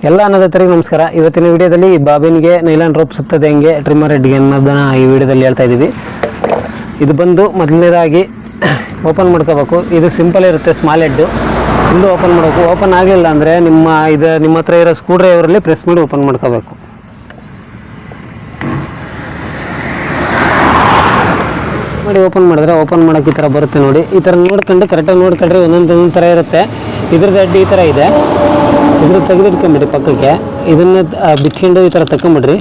ಎಲ್ಲ ಅನ್ನದಾತರಿಗೆ ನಮಸ್ಕಾರ. ಇವತ್ತಿನ ವಿಡಿಯೋದಲ್ಲಿ ಬಾಬಿನ್ಗೆ ನೈಲಾನ್ ರೋಪ್ ಸುತ್ತದೆ ಹೆಂಗೆ ಟ್ರಿಮ್ಮರ್ ಹೆಡ್ಗೆ ಅನ್ನೋದನ್ನು ಈ ವಿಡಿಯೋದಲ್ಲಿ ಹೇಳ್ತಾ ಇದ್ದೀವಿ. ಇದು ಬಂದು ಮೊದಲನೇದಾಗಿ ಓಪನ್ ಮಾಡ್ಕೋಬೇಕು. ಇದು ಸಿಂಪಲ್ ಇರುತ್ತೆ, ಸ್ಮಾಲ್ ಹೆಡ್ಡು. ಇಲ್ಲೂ ಓಪನ್ ಮಾಡಬೇಕು. ಓಪನ್ ಆಗಲಿಲ್ಲ ಅಂದರೆ ನಿಮ್ಮ ಹತ್ರ ಇರೋ ಸ್ಕ್ರೂ ಡ್ರೈವರಲ್ಲಿ ಪ್ರೆಸ್ ಮಾಡಿ ಓಪನ್ ಮಾಡ್ಕೋಬೇಕು. ಮಾಡಿ ಓಪನ್ ಮಾಡಿದ್ರೆ ಓಪನ್ ಮಾಡೋಕ್ಕೆ ಈ ಥರ ಬರುತ್ತೆ ನೋಡಿ. ಈ ಥರ ನೋಡ್ಕೊಂಡು ಕರೆಕ್ಟಾಗಿ ನೋಡ್ಕೊಂಡ್ರೆ ಒಂದೊಂದು ಥರ ಇರುತ್ತೆ. ಇದ್ರದ್ದು ಹೆಡ್ ಈ ಥರ ಇದೆ. ಇದ್ರ ತೆಗೆದಿಟ್ಕೊಂಬಿಡ್ರಿ ಪಕ್ಕಕ್ಕೆ. ಇದನ್ನು ಬಿಚ್ಕೊಂಡು ಈ ಥರ ತಗೊಂಬಿಡ್ರಿ.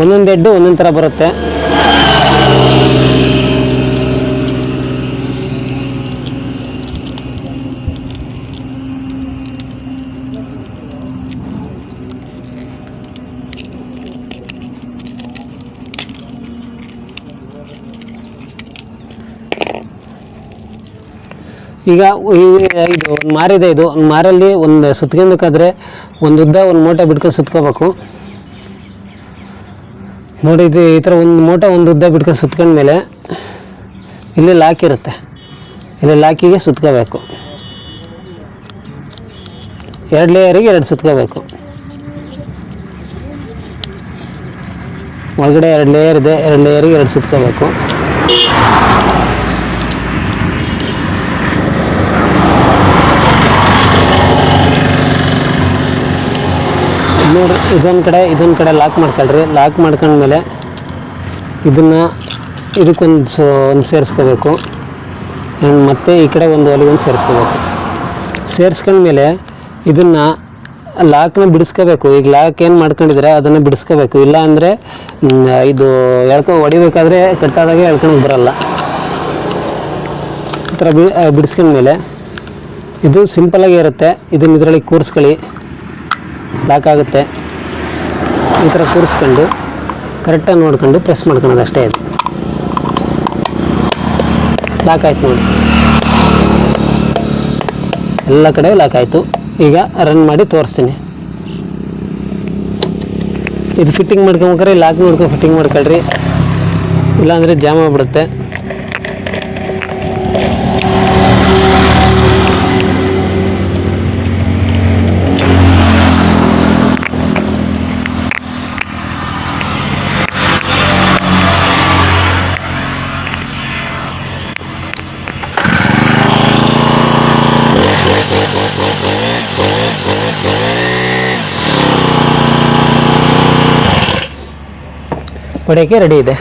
ಒಂದೊಂದು ಹೆಡ್ಡು ಒಂದೊಂದು ಥರ ಬರುತ್ತೆ. ಈಗ ಇದು ಒಂದು ಮಾರಿದೆ. ಇದು ಒಂದು ಮಾರಲ್ಲಿ ಒಂದು ಸುತ್ಕೊಬೇಕಾದ್ರೆ ಒಂದು ಉದ್ದ ಒಂದು ಮೋಟ ಬಿಟ್ಕೊಂಡು ಸುತ್ಕೋಬೇಕು ನೋಡಿ. ಇದು ಈ ಥರ ಒಂದು ಮೋಟ ಒಂದು ಉದ್ದ ಬಿಟ್ಕೊಂಡು ಸುತ್ಕೊಂಡ್ಮೇಲೆ ಇಲ್ಲಿ ಲಾಕ್ ಇರುತ್ತೆ. ಇಲ್ಲಿ ಲಾಕಿಗೆ ಸುತ್ಕೋಬೇಕು. 2 ಲೇಯರಿಗೆ 2 ಸುತ್ಕೋಬೇಕು. ಒಳಗಡೆ 2 ಲೇಯರ್ ಇದೆ. 2 ಲೇಯರಿಗೆ 2 ಸುತ್ಕೋಬೇಕು. ನೋಡಿರಿ, ಇದೊಂದು ಕಡೆ ಲಾಕ್ ಮಾಡ್ಕೊಳ್ರಿ. ಲಾಕ್ ಮಾಡ್ಕೊಂಡ್ಮೇಲೆ ಇದಕ್ಕೊಂದು ಸೇರಿಸ್ಕೋಬೇಕು. ಮತ್ತು ಈ ಕಡೆ ಒಂದು ಒಲಿಗೊಂದು ಸೇರಿಸ್ಕೋಬೇಕು. ಸೇರಿಸ್ಕೊಂಡ್ಮೇಲೆ ಇದನ್ನು ಲಾಕ್ನ ಬಿಡಿಸ್ಕೋಬೇಕು. ಈಗ ಲಾಕ್ ಏನು ಮಾಡ್ಕೊಂಡಿದ್ರೆ ಅದನ್ನು ಬಿಡಿಸ್ಕೋಬೇಕು. ಇಲ್ಲ ಅಂದರೆ ಇದು ಹೊಡಿಬೇಕಾದ್ರೆ ಕಟ್ಟಾದಾಗೆ ಎಳ್ಕೊಳಕ್ಕೆ ಬರೋಲ್ಲ. ಈ ಥರ ಬಿಡಿಸ್ಕೊಂಡ್ಮೇಲೆ ಇದು ಸಿಂಪಲಾಗಿ ಇರುತ್ತೆ. ಇದರಲ್ಲಿ ಕೂರಿಸ್ಕೊಳ್ಳಿ, ಲಾಕ್ ಆಗುತ್ತೆ. ಈ ಥರ ಕೂರಿಸ್ಕೊಂಡು ಕರೆಕ್ಟಾಗಿ ನೋಡ್ಕೊಂಡು ಪ್ರೆಸ್ ಮಾಡ್ಕೊಳೋದು ಅಷ್ಟೇ. ಇದು ಲಾಕ್ ಆಯ್ತು ನೋಡಿ, ಎಲ್ಲ ಕಡೆ ಲಾಕ್ ಆಯಿತು. ಈಗ ರನ್ ಮಾಡಿ ತೋರಿಸ್ತೀನಿ. ಇದು ಫಿಟ್ಟಿಂಗ್ ಮಾಡ್ಕೊಬೇಕಾರೆ ಲಾಕ್ ನೋಡ್ಕೊಂಡು ಫಿಟ್ಟಿಂಗ್ ಮಾಡ್ಕೊಳ್ರಿ, ಇಲ್ಲಾಂದರೆ ಜಾಮ್ ಆಗಿಬಿಡುತ್ತೆ. ಹೊಡೆಯೋಕ್ಕೆ ರೆಡಿ ಇದೆ.